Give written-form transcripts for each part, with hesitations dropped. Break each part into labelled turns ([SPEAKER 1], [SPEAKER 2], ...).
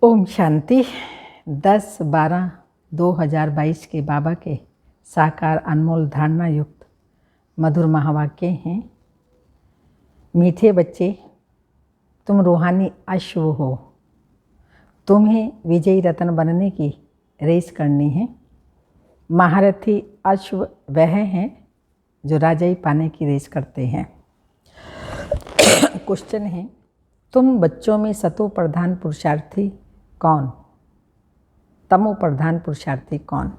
[SPEAKER 1] ओम शांति। 10/12/2022 के बाबा के साकार अनमोल धारणा युक्त मधुर महावाक्य हैं। मीठे बच्चे, तुम रूहानी अश्व हो। तुम्हें विजयी रत्न बनने की रेस करनी है। महारथी अश्व वह हैं जो राजाई पाने की रेस करते हैं। क्वेश्चन है, तुम बच्चों में सतो प्रधान पुरुषार्थी कौन, तमो प्रधान पुरुषार्थी कौन?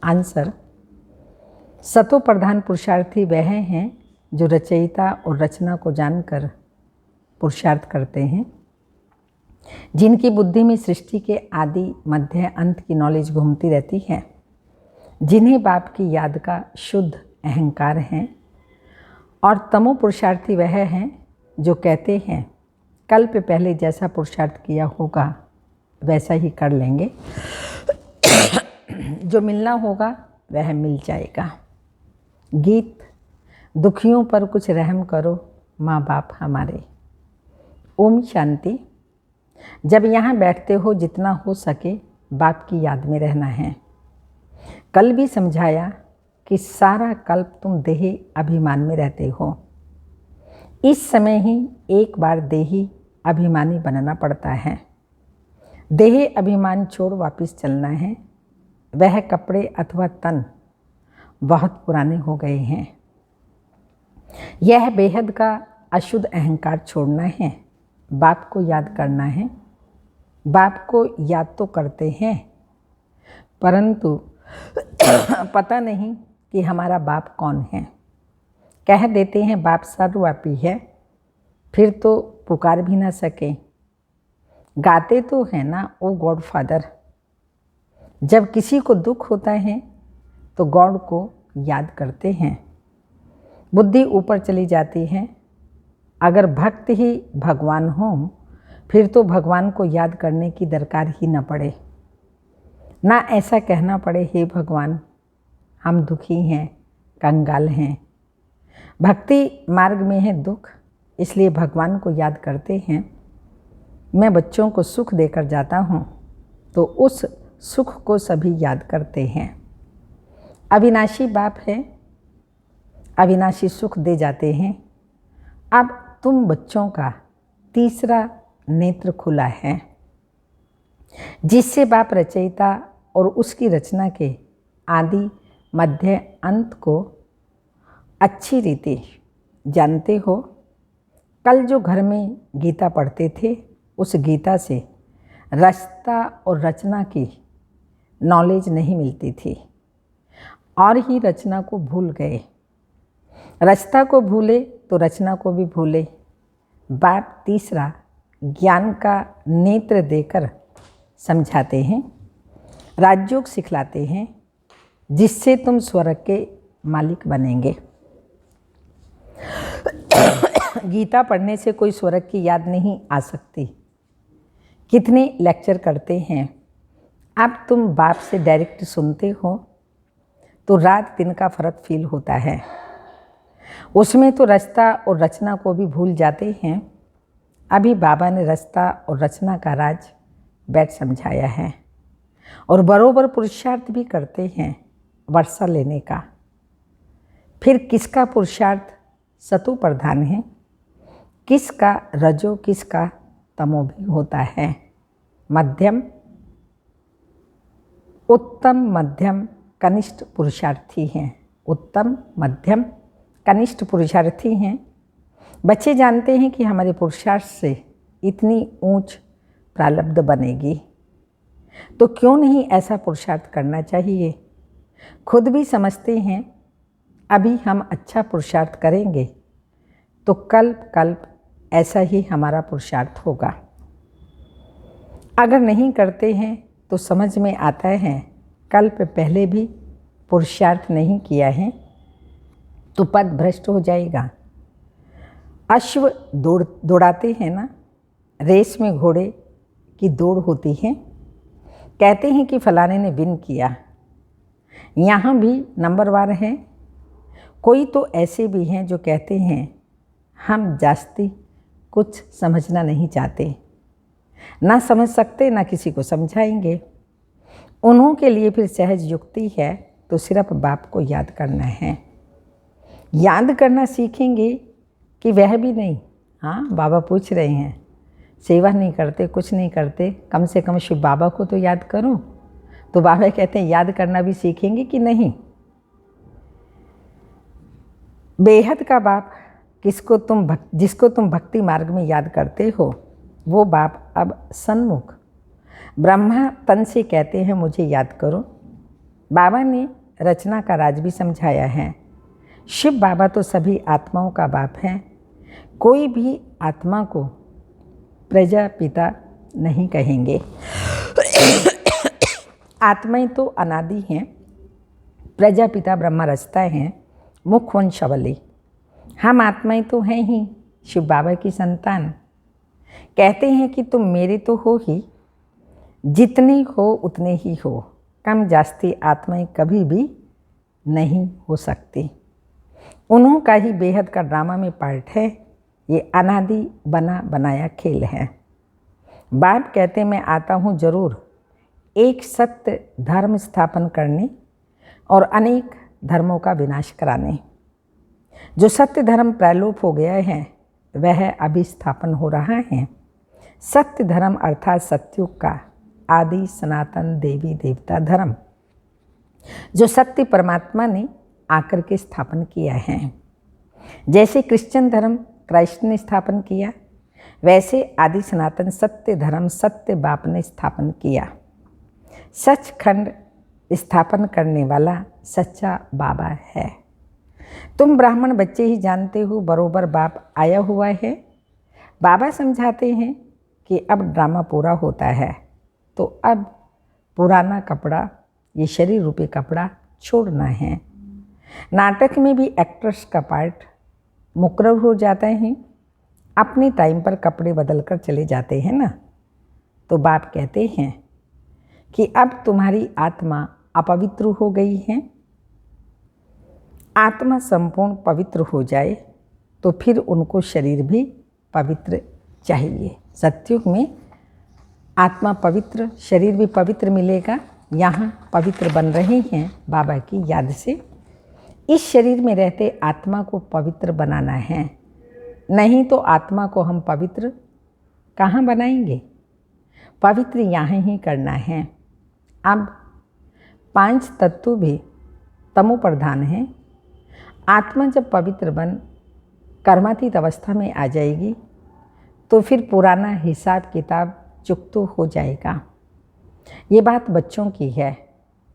[SPEAKER 1] आंसर, सतो प्रधान पुरुषार्थी वह हैं जो रचयिता और रचना को जानकर पुरुषार्थ करते हैं, जिनकी बुद्धि में सृष्टि के आदि मध्य अंत की नॉलेज घूमती रहती है, जिन्हें बाप की याद का शुद्ध अहंकार है। और तमो पुरुषार्थी वह हैं जो कहते हैं कल्प पहले जैसा पुरुषार्थ किया होगा वैसा ही कर लेंगे, जो मिलना होगा वह मिल जाएगा। गीत, दुखियों पर कुछ रहम करो माँ बाप हमारे। ओम शांति। जब यहाँ बैठते हो जितना हो सके बाप की याद में रहना है। कल भी समझाया कि सारा कल्प तुम देही अभिमान में रहते हो। इस समय ही एक बार देही अभिमानी बनना पड़ता है। देही अभिमान छोड़ वापस चलना है। वह कपड़े अथवा तन बहुत पुराने हो गए हैं। यह बेहद का अशुद्ध अहंकार छोड़ना है। बाप को याद करना है। बाप को याद तो करते हैं, परंतु पता नहीं कि हमारा बाप कौन है। कह देते हैं बाप सर्वव्यापी है, फिर तो पुकार भी ना सके। गाते तो है ना ओ गॉड फादर। जब किसी को दुख होता है तो गॉड को याद करते हैं। बुद्धि ऊपर चली जाती है। अगर भक्त ही भगवान हो फिर तो भगवान को याद करने की दरकार ही न पड़े। ना ऐसा कहना पड़े हे भगवान हम दुखी हैं, कंगाल हैं। भक्ति मार्ग में है दुख, इसलिए भगवान को याद करते हैं। मैं बच्चों को सुख देकर जाता हूँ तो उस सुख को सभी याद करते हैं। अविनाशी बाप है, अविनाशी सुख दे जाते हैं। अब तुम बच्चों का तीसरा नेत्र खुला है, जिससे बाप रचयिता और उसकी रचना के आदि मध्य अंत को अच्छी रीति जानते हो। कल जो घर में गीता पढ़ते थे उस गीता से रचना और रचना की नॉलेज नहीं मिलती थी और ही रचना को भूल गए। रचना को भूले तो रचना को भी भूले। बाप तीसरा ज्ञान का नेत्र देकर समझाते हैं, राजयोग सिखलाते हैं, जिससे तुम स्वर्ग के मालिक बनेंगे। गीता पढ़ने से कोई स्वर्ग की याद नहीं आ सकती। कितने लेक्चर करते हैं। अब तुम बाप से डायरेक्ट सुनते हो तो रात दिन का फ़र्क फील होता है। उसमें तो रचना और रचना को भी भूल जाते हैं। अभी बाबा ने रचना और रचना का राज बैठ समझाया है और बरोबर पुरुषार्थ भी करते हैं वर्षा लेने का। फिर किसका पुरुषार्थ सतो प्रधान है, किसका रजो, किसका तमो भी होता है। मध्यम, उत्तम, मध्यम, कनिष्ठ पुरुषार्थी हैं। उत्तम, मध्यम, कनिष्ठ पुरुषार्थी हैं। बच्चे जानते हैं कि हमारे पुरुषार्थ से इतनी ऊंच प्रारब्ध बनेगी, तो क्यों नहीं ऐसा पुरुषार्थ करना चाहिए। खुद भी समझते हैं अभी हम अच्छा पुरुषार्थ करेंगे तो कल्प कल्प ऐसा ही हमारा पुरुषार्थ होगा। अगर नहीं करते हैं तो समझ में आता है कल्प पहले भी पुरुषार्थ नहीं किया है तो पद भ्रष्ट हो जाएगा। अश्व दौड़ाते हैं ना, रेस में घोड़े की दौड़ होती है। कहते हैं कि फलाने ने विन किया। यहाँ भी नंबरवार है। कोई तो ऐसे भी हैं जो कहते हैं हम जास्ती कुछ समझना नहीं चाहते। ना समझ सकते ना किसी को समझाएंगे। उन्हों के लिए फिर सहज युक्ति है तो सिर्फ बाप को याद करना है। याद करना सीखेंगे कि वह भी नहीं। हाँ, बाबा पूछ रहे हैं, सेवा नहीं करते, कुछ नहीं करते, कम से कम शिव बाबा को तो याद करो। तो बाबा कहते हैं याद करना भी सीखेंगे कि नहीं। बेहद का बाप जिसको तुम भक्ति मार्ग में याद करते हो, वो बाप अब सन्मुख ब्रह्मा तन से कहते हैं मुझे याद करो। बाबा ने रचना का राज भी समझाया है। शिव बाबा तो सभी आत्माओं का बाप है। कोई भी आत्मा को प्रजापिता नहीं कहेंगे। आत्माएं तो अनादि हैं। प्रजापिता ब्रह्मा रचता है, मुख वंशावली। हम आत्माएं तो हैं ही शिव बाबा की संतान। कहते हैं कि तुम मेरे तो हो ही, जितने हो उतने ही हो, कम जास्ती आत्माएं कभी भी नहीं हो सकती। उन्हों का ही बेहद का ड्रामा में पार्ट है। ये अनादि बना बनाया खेल है। बाप कहते मैं आता हूँ जरूर एक सत्य धर्म स्थापन करने और अनेक धर्मों का विनाश कराने। जो सत्य धर्म प्रलोप हो गया है वह अभी स्थापन हो रहा है। सत्य धर्म अर्थात सत्युग का आदि सनातन देवी देवता धर्म, जो सत्य परमात्मा ने आकर के स्थापन किया है। जैसे क्रिश्चियन धर्म क्राइस्ट ने स्थापन किया, वैसे आदि सनातन सत्य धर्म सत्य बाप ने स्थापन किया। सचखंड स्थापन करने वाला सच्चा बाबा है। तुम ब्राह्मण बच्चे ही जानते हो बरोबर बाप आया हुआ है। बाबा समझाते हैं कि अब ड्रामा पूरा होता है, तो अब पुराना कपड़ा, ये शरीर रूपी कपड़ा छोड़ना है। नाटक में भी एक्ट्रेस का पार्ट मुकर्रर हो जाता है। अपने टाइम पर कपड़े बदल कर चले जाते हैं ना। तो बाप कहते हैं कि अब तुम्हारी आत्मा अपवित्र हो गई है। आत्मा संपूर्ण पवित्र हो जाए तो फिर उनको शरीर भी पवित्र चाहिए। सत्युग में आत्मा पवित्र, शरीर भी पवित्र मिलेगा। यहाँ पवित्र बन रहे हैं बाबा की याद से। इस शरीर में रहते आत्मा को पवित्र बनाना है, नहीं तो आत्मा को हम पवित्र कहाँ बनाएंगे। पवित्र यहाँ ही करना है। अब 5 तत्व भी तमो प्रधान हैं। आत्मा जब पवित्र बन कर्मातीत अवस्था में आ जाएगी तो फिर पुराना हिसाब किताब चुकता हो जाएगा। ये बात बच्चों की है,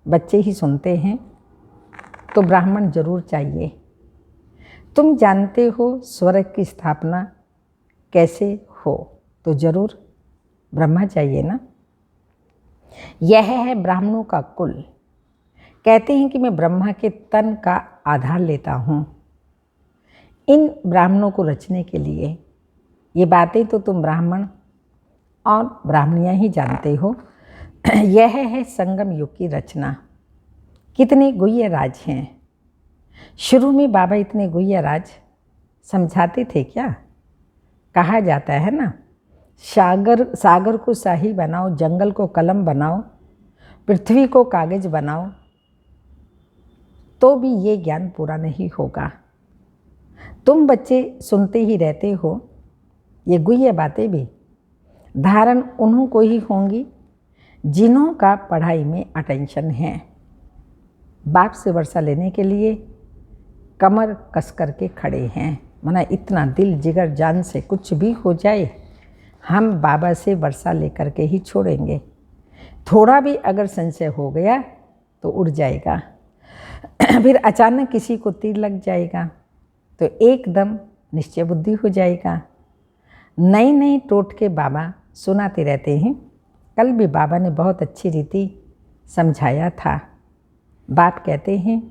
[SPEAKER 1] बच्चे ही सुनते हैं, तो ब्राह्मण जरूर चाहिए। तुम जानते हो स्वर्ग की स्थापना कैसे हो, तो जरूर ब्रह्मा चाहिए ना। यह है ब्राह्मणों का कुल। कहते हैं कि मैं ब्रह्मा के तन का आधार लेता हूँ इन ब्राह्मणों को रचने के लिए। ये बातें तो तुम ब्राह्मण और ब्राह्मणियाँ ही जानते हो। यह है संगम युग की रचना। कितने गुह्य राज हैं। शुरू में बाबा इतने गुह्य राज समझाते थे क्या? कहा जाता है ना, सागर को शाही बनाओ, जंगल को कलम बनाओ, पृथ्वी को कागज बनाओ, तो भी ये ज्ञान पूरा नहीं होगा। तुम बच्चे सुनते ही रहते हो ये गुह्य बातें भी। धारण उन्हों को ही होंगी जिन्हों का पढ़ाई में अटेंशन है। बाप से वर्षा लेने के लिए कमर कस कर के खड़े हैं। माना इतना दिल जिगर जान से कुछ भी हो जाए हम बाबा से वर्षा लेकर के ही छोड़ेंगे। थोड़ा भी अगर संशय हो गया तो उड़ जाएगा। फिर अचानक किसी को तीर लग जाएगा तो एकदम निश्चय बुद्धि हो जाएगा। नई नई टोटके बाबा सुनाते रहते हैं। कल भी बाबा ने बहुत अच्छी रीति समझाया था। बाप कहते हैं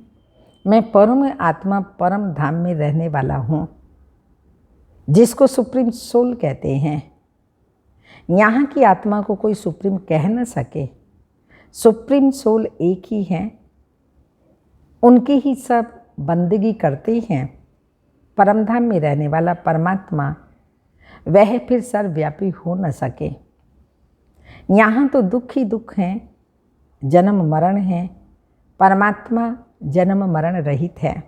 [SPEAKER 1] मैं परम आत्मा परम धाम में रहने वाला हूँ, जिसको सुप्रीम सोल कहते हैं। यहाँ की आत्मा को कोई सुप्रीम कह न सके। सुप्रीम सोल एक ही है, उनकी ही सब बंदगी करते हैं। परमधाम में रहने वाला परमात्मा वह फिर सर्वव्यापी हो न सके। यहाँ तो दुख ही दुख हैं, जन्म मरण है, परमात्मा जन्म मरण रहित है।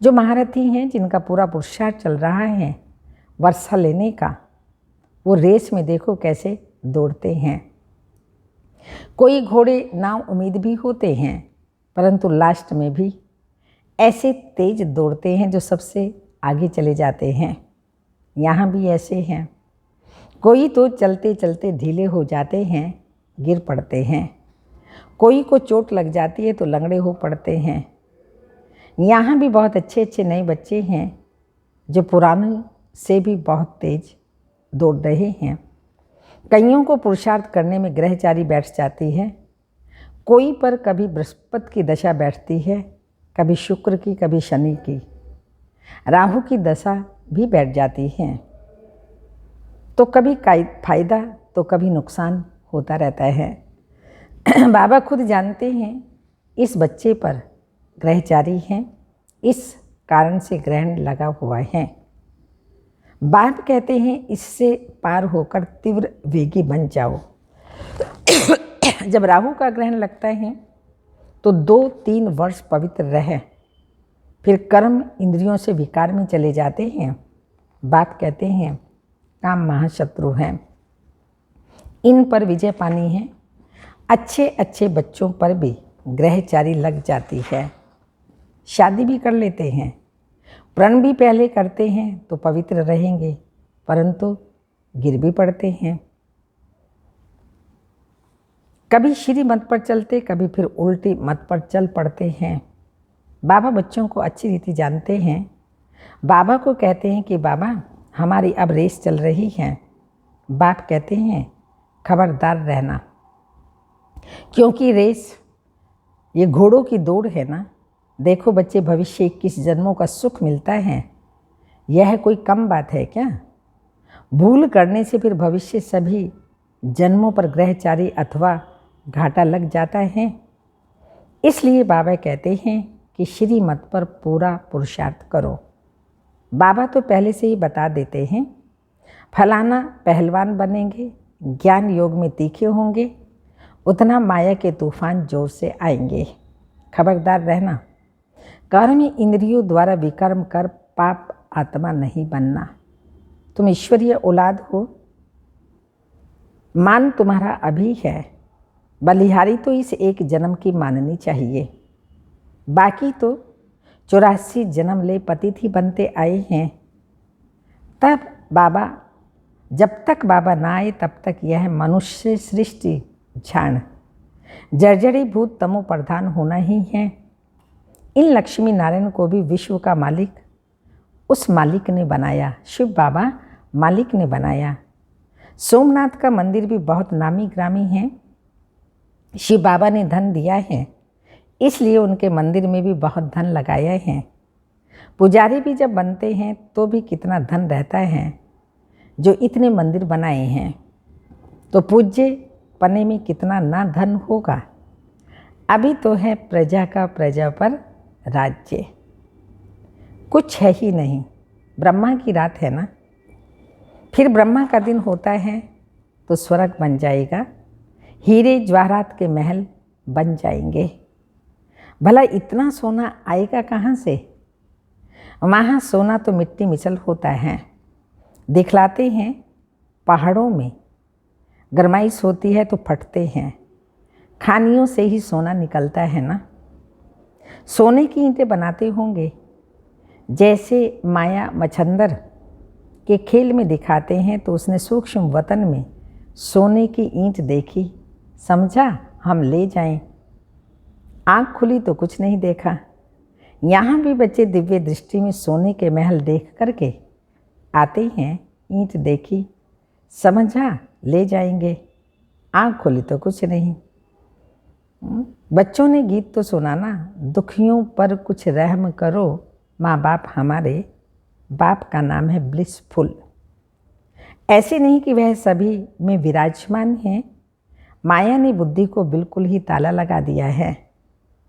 [SPEAKER 1] जो महारथी हैं, जिनका पूरा पुरुषार्थ चल रहा है वर्षा लेने का, वो रेस में देखो कैसे दौड़ते हैं। कोई घोड़े नाव उम्मीद भी होते हैं, परंतु लास्ट में भी ऐसे तेज दौड़ते हैं जो सबसे आगे चले जाते हैं। यहाँ भी ऐसे हैं। कोई तो चलते चलते ढीले हो जाते हैं, गिर पड़ते हैं। कोई को चोट लग जाती है तो लंगड़े हो पड़ते हैं। यहाँ भी बहुत अच्छे अच्छे नए बच्चे हैं जो पुराने से भी बहुत तेज दौड़ रहे हैं। कईयों को पुरुषार्थ करने में ग्रहचारी बैठ जाती है। कोई पर कभी बृहस्पति की दशा बैठती है, कभी शुक्र की, कभी शनि की, राहु की दशा भी बैठ जाती है। तो कभी फायदा तो कभी नुकसान होता रहता है। बाबा खुद जानते हैं इस बच्चे पर ग्रहचारी हैं, इस कारण से ग्रहण लगा हुआ है। बाप कहते हैं इससे पार होकर तीव्र वेगी बन जाओ। जब राहु का ग्रहण लगता है तो 2-3 वर्ष पवित्र रहे, फिर कर्म इंद्रियों से विकार में चले जाते हैं। बाप कहते हैं काम महाशत्रु हैं, इन पर विजय पानी है। अच्छे अच्छे बच्चों पर भी ग्रहचारी लग जाती है, शादी भी कर लेते हैं, प्रण भी पहले करते हैं तो पवित्र रहेंगे, परंतु गिर भी पड़ते हैं। कभी श्री मत पर चलते, कभी फिर उल्टी मत पर चल पड़ते हैं। बाबा बच्चों को अच्छी रीति जानते हैं। बाबा को कहते हैं कि बाबा हमारी अब रेस चल रही है। बाप कहते हैं खबरदार रहना, क्योंकि रेस ये घोड़ों की दौड़ है ना। देखो बच्चे, भविष्य 21 जन्मों का सुख मिलता है, यह कोई कम बात है क्या? भूल करने से फिर भविष्य सभी जन्मों पर ग्रहचारी अथवा घाटा लग जाता है। इसलिए बाबा कहते हैं कि श्री मत पर पूरा पुरुषार्थ करो। बाबा तो पहले से ही बता देते हैं, फलाना पहलवान बनेंगे, ज्ञान योग में तीखे होंगे, उतना माया के तूफान जोर से आएंगे। खबरदार रहना, कर्म इंद्रियों द्वारा विकर्म कर पाप आत्मा नहीं बनना। तुम ईश्वरीय औलाद हो, मान तुम्हारा अभी है, बलिहारी तो इस एक जन्म की माननी चाहिए। बाकी तो 84 जन्म ले पतित ही बनते आए हैं। तब बाबा, जब तक बाबा ना आए तब तक यह मनुष्य सृष्टि झाण जर्जरीभूत तमो प्रधान होना ही है। इन लक्ष्मी नारायण को भी विश्व का मालिक उस मालिक ने बनाया, शिव बाबा मालिक ने बनाया। सोमनाथ का मंदिर भी बहुत नामी ग्रामी है। शिव बाबा ने धन दिया है, इसलिए उनके मंदिर में भी बहुत धन लगाया है। पुजारी भी जब बनते हैं तो भी कितना धन रहता है। जो इतने मंदिर बनाए हैं तो पूज्य पने में कितना ना धन होगा। अभी तो है प्रजा का प्रजा पर राज्य, कुछ है ही नहीं। ब्रह्मा की रात है ना, फिर ब्रह्मा का दिन होता है तो स्वर्ग बन जाएगा, हीरे जवाहरात के महल बन जाएंगे। भला इतना सोना आएगा कहाँ से? वहाँ सोना तो मिट्टी मिसल होता है। दिखलाते हैं पहाड़ों में गरमाइश होती है तो फटते हैं, खानियों से ही सोना निकलता है ना। सोने की ईंटें बनाते होंगे, जैसे माया मच्छंदर के खेल में दिखाते हैं, तो उसने सूक्ष्म वतन में सोने की ईंट देखी, समझा हम ले जाएं। आँख खुली तो कुछ नहीं देखा। यहाँ भी बच्चे दिव्य दृष्टि में सोने के महल देख करके आते हैं। ईंट देखी, समझा ले जाएंगे, आँख खुली तो कुछ नहीं। बच्चों ने गीत तो सुना ना, दुखियों पर कुछ रहम करो माँ बाप हमारे, बाप का नाम है ब्लिसफुल। ऐसे नहीं कि वह सभी में विराजमान है, माया ने बुद्धि को बिल्कुल ही ताला लगा दिया है।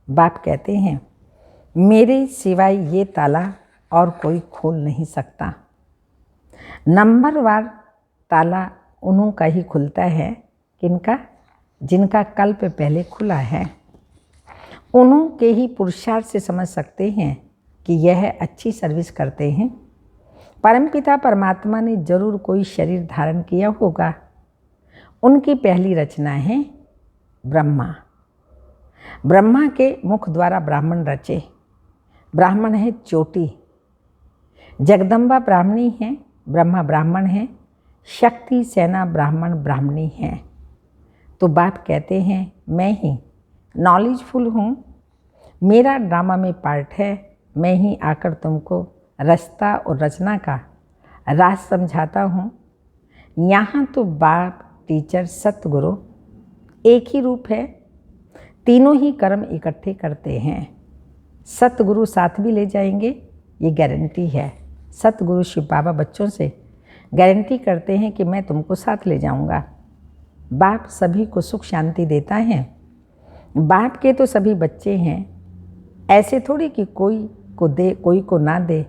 [SPEAKER 1] बाप कहते हैं मेरे सिवाय ये ताला और कोई खोल नहीं सकता। नंबरवार ताला उन्हों का ही खुलता है किनका? जिनका कल्प पहले खुला है। उन्हों के ही पुरुषार्थ से समझ सकते हैं कि यह अच्छी सर्विस करते हैं। परमपिता परमात्मा ने जरूर कोई शरीर धारण किया होगा। उनकी पहली रचना है ब्रह्मा। ब्रह्मा के मुख द्वारा ब्राह्मण रचे। ब्राह्मण है चोटी। जगदम्बा ब्राह्मणी है, ब्रह्मा ब्राह्मण है, शक्ति सेना ब्राह्मण ब्राह्मणी है। तो बाप कहते हैं मैं ही नॉलेजफुल हूँ, मेरा ड्रामा में पार्ट है, मैं ही आकर तुमको रास्ता और रचना का राज समझाता हूँ। यहाँ तो बाप, टीचर, सतगुरु एक ही रूप है, तीनों ही कर्म इकट्ठे करते हैं। सतगुरु साथ भी ले जाएंगे, ये गारंटी है। सतगुरु शिव बाबा बच्चों से गारंटी करते हैं कि मैं तुमको साथ ले जाऊंगा। बाप सभी को सुख शांति देता है। बाप के तो सभी बच्चे हैं, ऐसे थोड़ी कि कोई को दे कोई को ना दे।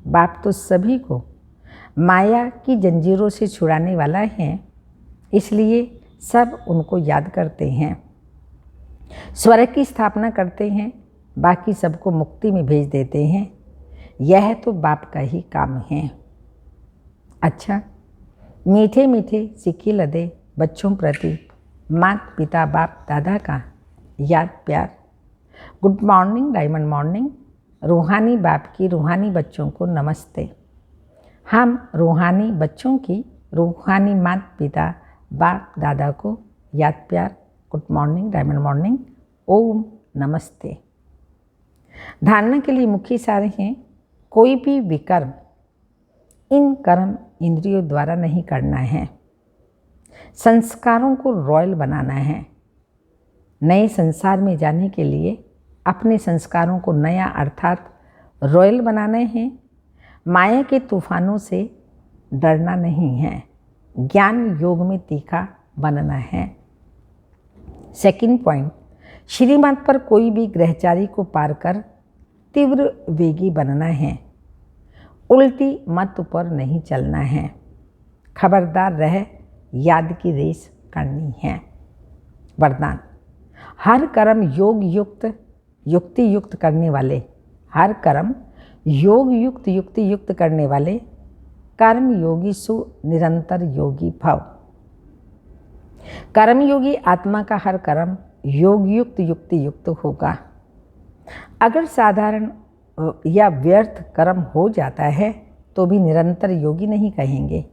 [SPEAKER 1] बाप तो सभी को माया की जंजीरों से छुड़ाने वाला है, इसलिए सब उनको याद करते हैं, स्वर्ग की स्थापना करते हैं, बाकी सबको मुक्ति में भेज देते हैं। यह तो बाप का ही काम है। अच्छा, मीठे मीठे सिक्के लदे बच्चों प्रति माता पिता बाप दादा का याद प्यार। Good morning diamond morning. रूहानी बाप की रूहानी बच्चों को नमस्ते। हम रूहानी बच्चों की रूहानी माता पिता बाप दादा को याद प्यार। Good morning diamond morning. ओम नमस्ते। धारणा के लिए मुख्य सारे हैं, कोई भी विकर्म इन कर्म इंद्रियों द्वारा नहीं करना है। संस्कारों को रॉयल बनाना है। नए संसार में जाने के लिए अपने संस्कारों को नया अर्थात रॉयल बनाना है। माया के तूफानों से डरना नहीं है, ज्ञान योग में तीखा बनना है। सेकंड पॉइंट, श्रीमत पर कोई भी ग्रहचारी को पार कर तीव्र वेगी बनना है, उल्टी मत पर नहीं चलना है। खबरदार रह, याद की रेस करनी है। वरदान, हर कर्म योग युक्त युक्ति युक्त करने वाले, हर कर्म योग युक्त युक्ति युक्त करने वाले कर्म योगी सु निरंतर योगी भव। कर्मयोगी आत्मा का हर कर्म योग युक्त युक्ति युक्त होगा। अगर साधारण या व्यर्थ कर्म हो जाता है तो भी निरंतर योगी नहीं कहेंगे।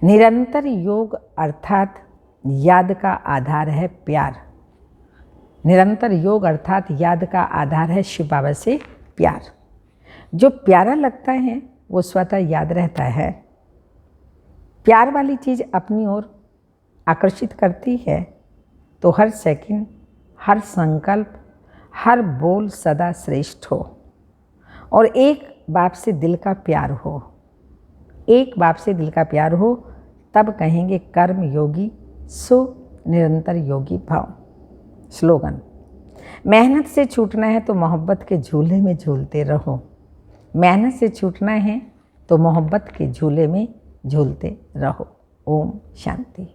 [SPEAKER 1] निरंतर योग अर्थात याद का आधार है प्यार। निरंतर योग अर्थात याद का आधार है शिव बाबा से प्यार। जो प्यारा लगता है वो स्वतः याद रहता है। प्यार वाली चीज़ अपनी ओर आकर्षित करती है, तो हर सेकंड, हर संकल्प, हर बोल सदा श्रेष्ठ हो। और एक बाप से दिल का प्यार हो, एक बाप से दिल का प्यार हो, तब कहेंगे कर्म योगी सो निरंतर योगी भव। स्लोगन, मेहनत से छूटना है तो मोहब्बत के झूले में झूलते रहो। मेहनत से छूटना है तो मोहब्बत के झूले में झूलते रहो। ओम शांति।